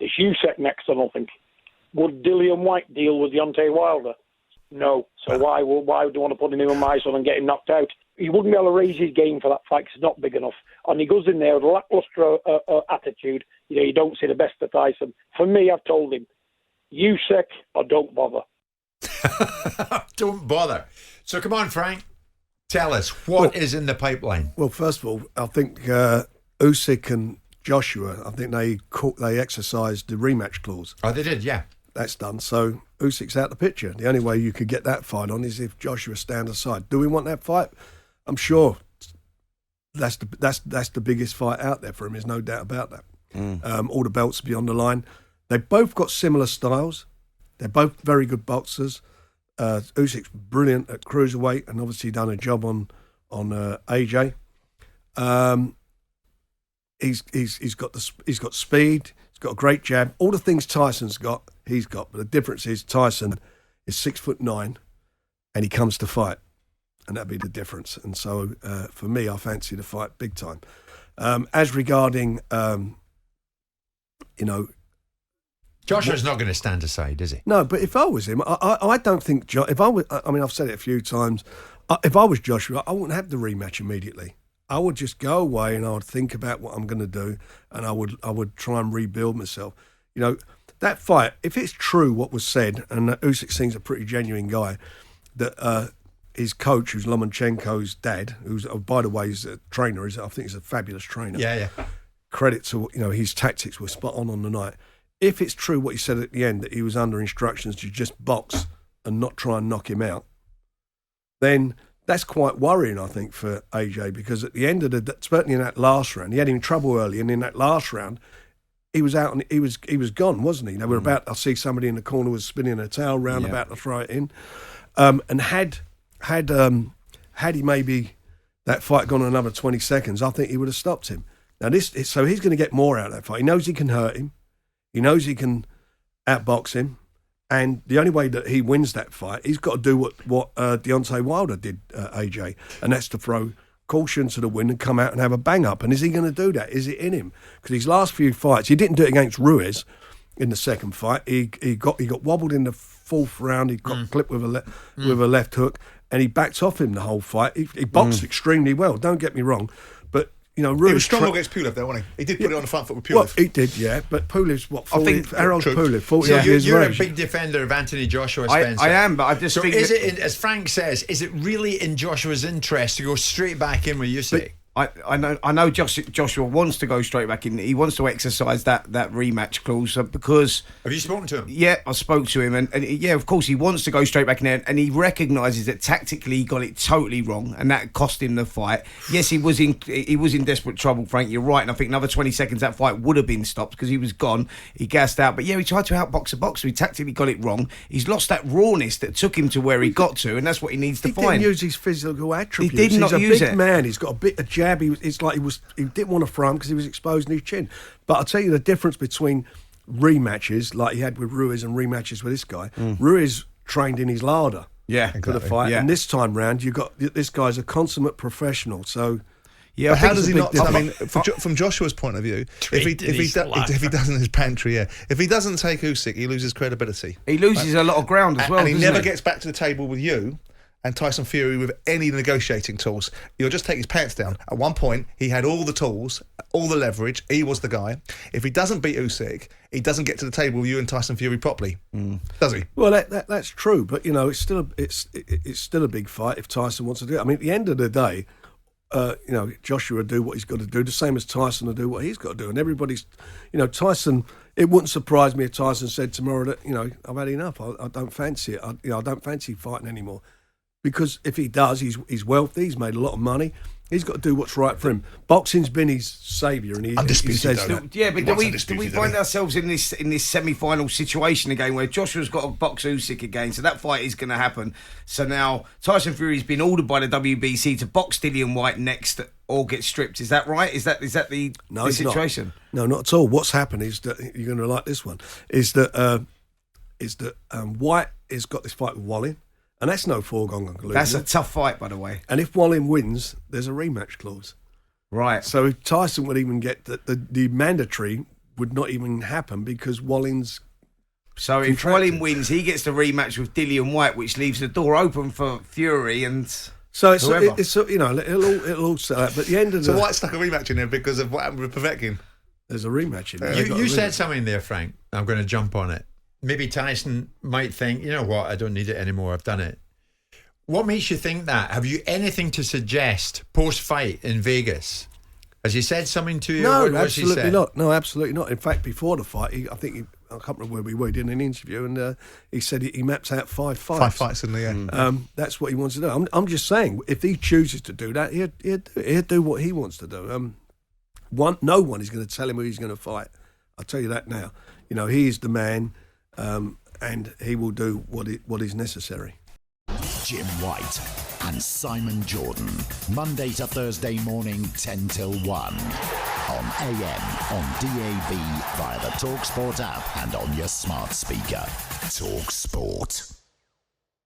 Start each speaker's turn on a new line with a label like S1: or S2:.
S1: It's Usyk next to nothing. Would Dillian White deal with Deontay Wilder? No. So why would they want to put him in my son and get him knocked out? He wouldn't be able to raise his game for that fight because it's not big enough. And he goes in there with a lacklustre attitude. You don't see the best of Tyson. For me, I've told him, Usyk or don't bother.
S2: Don't bother. So come on, Frank. Tell us, what is in the pipeline?
S3: Well, first of all, I think Usyk and Joshua, I think they exercised the rematch clause.
S2: Oh, they did, yeah.
S3: That's done. So Usyk's out the picture. The only way you could get that fight on is if Joshua stands aside. Do we want that fight? I'm sure that's the biggest fight out there for him. There's no doubt about that. All the belts will be on the line. They've both got similar styles. They're both very good boxers. Usyk's brilliant at cruiserweight and obviously done a job on AJ. He's got speed. He's got a great jab. All the things Tyson's got, he's got. But the difference is Tyson is 6'9", and he comes to fight, and that'd be the difference. And so for me, I fancy the fight big time. As regarding,
S2: Joshua's not going to stand aside, is he?
S3: No, but if I was him, I don't think. If I was, I mean, I've said it a few times. If I was Joshua, I wouldn't have the rematch immediately. I would just go away and I would think about what I'm going to do, and I would try and rebuild myself. That fight, if it's true what was said, and Usyk seems a pretty genuine guy, that his coach, who's Lomachenko's dad, who's by the way is a trainer, I think he's a fabulous trainer.
S2: Yeah.
S3: Credit to his tactics were spot on the night. If it's true what he said at the end, that he was under instructions to just box and not try and knock him out, then that's quite worrying, I think, for AJ, because at the end of certainly in that last round, he had him in trouble early, and in that last round, he was out and he was gone, wasn't he? They were about, I see somebody in the corner was spinning a towel round about to throw it in. And had he maybe that fight gone another 20 seconds, I think he would have stopped him. Now so he's going to get more out of that fight. He knows he can hurt him. He knows he can outbox him. And the only way that he wins that fight, he's got to do what Deontay Wilder did, AJ, and that's to throw caution to the wind and come out and have a bang up. And is he going to do that? Is it in him? Because his last few fights, he didn't do it against Ruiz in the second fight. He got wobbled in the fourth round. He got clipped with a left hook, and he backed off him the whole fight. He boxed extremely well. Don't get me wrong, but. Ruiz
S4: he was strong against Pulev, though, wasn't he? He did put it on the front foot with Pulev.
S3: Well, he did, yeah. But Pulev's what? 40, Harold Pulev, 40 years
S2: You're
S3: age.
S2: a big defender of Anthony Joshua, Spencer.
S5: I am, but I just think.
S2: Is it, as Frank says, is it really in Joshua's interest to go straight back in with Usyk?
S5: I know Joshua wants to go straight back in. He wants to exercise that rematch clause because...
S2: Have you spoken to him?
S5: Yeah, I spoke to him. And yeah, of course, he wants to go straight back in there. And he recognises that tactically he got it totally wrong. And that cost him the fight. Yes, he was in desperate trouble, Frank. You're right. And I think another 20 seconds, that fight would have been stopped because he was gone. He gassed out. But yeah, he tried to outbox a boxer. He tactically got it wrong. He's lost that rawness that took him to where he got to. And that's what he needs to find.
S3: He didn't use his physical attributes.
S5: He did not use it.
S3: He's a big man. He's got a bit of jab. He didn't want to throw him because he was exposing his chin. But I'll tell you the difference between rematches, like he had with Ruiz, and rematches with this guy. Ruiz trained in his larder for the fight. And this time round, this guy's a consummate professional. So,
S4: yeah, but how does he not? I mean, from Joshua's point of view, if he doesn't his pantry, if he doesn't take Usyk, he loses credibility.
S5: He loses a lot of ground as well,
S4: and he never gets back to the table with you and Tyson Fury with any negotiating tools. You'll just take his pants down. At one point, he had all the tools, all the leverage. He was the guy. If he doesn't beat Usyk, he doesn't get to the table with you and Tyson Fury properly, does he?
S3: Well, that's true, but it's still a big fight if Tyson wants to do it. I mean, at the end of the day, Joshua will do what he's got to do, the same as Tyson will do what he's got to do. And everybody's, Tyson. It wouldn't surprise me if Tyson said tomorrow that I've had enough. I don't fancy it. I don't fancy fighting anymore. Because if he does, he's wealthy, he's made a lot of money, he's got to do what's right for him. Boxing's been his saviour, and he says that.
S5: Yeah, but do we find ourselves in this semi-final situation again where Joshua's got to box Usyk again, so that fight is going to happen. So now Tyson Fury's been ordered by the WBC to box Dillian White next or get stripped. Is that right? Is that the situation?
S3: No, not at all. What's happened is that, you're going to like this one, is that White has got this fight with Wallin. And that's no foregone conclusion.
S5: That's a tough fight, by the way.
S3: And if Wallin wins, there's a rematch clause.
S5: Right.
S3: So if Tyson would even get the mandatory would not even happen because Wallins.
S5: So if
S3: contracted.
S5: Wallin wins, he gets the rematch with Dillian White, which leaves the door open for Fury and
S3: So
S5: whoever.
S3: it's you know, it'll all set up. But at the end of
S4: So
S3: the
S4: White stuck a rematch in there because of what happened with Povetkin.
S3: there's a rematch in there. They've got
S2: You
S3: a
S2: said
S3: rematch.
S2: something there, Frank. I'm going to jump on it. Maybe Tyson might think, you know what, I don't need it anymore. I've done it. What makes you think that? Have you anything to suggest post-fight in Vegas? Has he said something to you?
S3: No,
S2: What has he
S3: absolutely
S2: said?
S3: not. No, absolutely not. In fact, before the fight, I can't remember where we were. He did an interview, and he said he maps out 5 fights.
S4: 5 fights in the end.
S3: That's what he wants to do. I'm just saying, if he chooses to do that, he'll do what he wants to do. No one is going to tell him who he's going to fight. I'll tell you that now. You know, he is the man, and he will do what is necessary.
S6: Jim White and Simon Jordan, Monday to Thursday morning, 10 till 1. On AM, on DAB, via the talkSPORT app and on your smart speaker. talkSPORT.